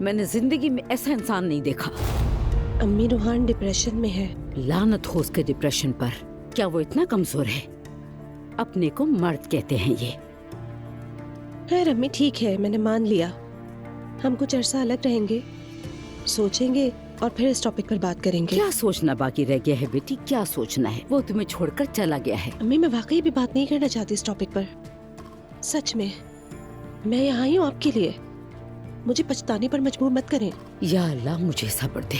मैंने जिंदगी में ऐसा इंसान नहीं देखा। अम्मी, रूहान डिप्रेशन में है। लानत हो उसके डिप्रेशन पर। क्या वो इतना कमजोर है? अपने को मर्द कहते हैं ये। खैर अम्मी ठीक है, मैंने मान लिया। हम कुछ अरसा अलग रहेंगे, सोचेंगे और फिर इस टॉपिक पर बात करेंगे। क्या सोचना बाकी रह गया है बेटी? क्या सोचना है? वो तुम्हें छोड़कर चला गया है। अम्मी मैं वाकई भी बात नहीं करना चाहती इस टॉपिक पर। सच में मैं यहाँ आई हूँ आपके लिए। मुझे पछताने पर मजबूर मत करें। या अल्लाह मुझे सब्र दे।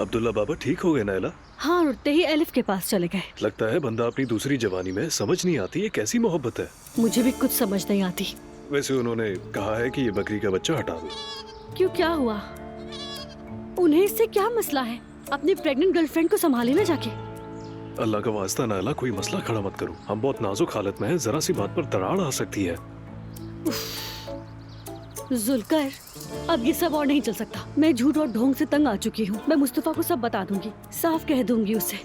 अब्दुल्ला बाबा ठीक हो गए नायला? हाँ, उठते ही एलिफ के पास चले गए। लगता है बंदा अपनी दूसरी जवानी में। समझ नहीं आती ये कैसी मोहब्बत है। मुझे भी कुछ समझ नहीं आती। वैसे उन्होंने कहा है कि ये बकरी का बच्चा हटा दो। क्यों, क्या हुआ? उन्हें इससे क्या मसला है? अपनी प्रेग्नेंट गर्लफ्रेंड को संभाले ना जाके। अल्लाह का वास्ता नायला, कोई मसला खड़ा मत करो। हम बहुत नाजुक हालत में हैं, जरा सी बात पर दरार आ सकती है। जुल्कर, अब ये सब और नहीं चल सकता। मैं झूठ और ढोंग से तंग आ चुकी हूँ। मैं मुस्तफा को सब बता दूंगी, साफ कह दूंगी उसे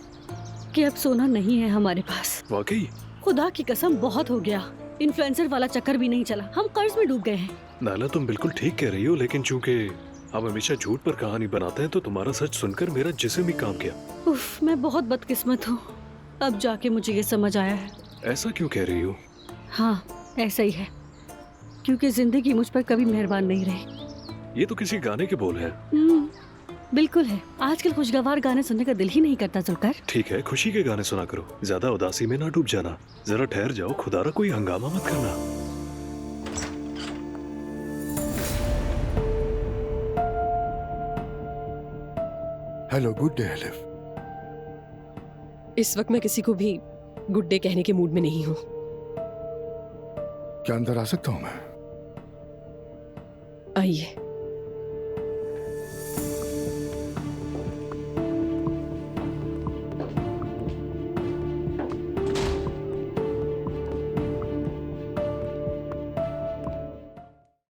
कि अब सोना नहीं है हमारे पास। वाकई? खुदा की कसम बहुत हो गया। इन्फ्लुएंसर वाला चक्कर भी नहीं चला, हम कर्ज में डूब गए हैं। नायला तुम बिल्कुल ठीक कह रही हो, लेकिन चूंकि हम हमेशा झूठ पर कहानी बनाते हैं तो तुम्हारा सच सुनकर मेरा जिस्म ही काम किया। उफ, मैं बहुत बदकिस्मत हूँ। अब जाके मुझे ये समझ आया है। ऐसा क्यों कह रही हो? हाँ, ऐसा ही है, क्योंकि जिंदगी मुझ पर कभी मेहरबान नहीं रही। ये तो किसी गाने के बोल हैं। बिल्कुल है। आजकल खुशगवार गाने सुनने का दिल ही नहीं करता जुल्कर। ठीक है, खुशी के गाने सुना करो, ज्यादा उदासी में ना डूब जाना। जरा ठहर जाओ, खुदारा कोई हंगामा मत करना। Hello, good day elif. इस वक्त मैं किसी को भी गुड डे कहने के मूड में नहीं हूँ। क्या अंदर आ सकता हूँ मैं? आइए।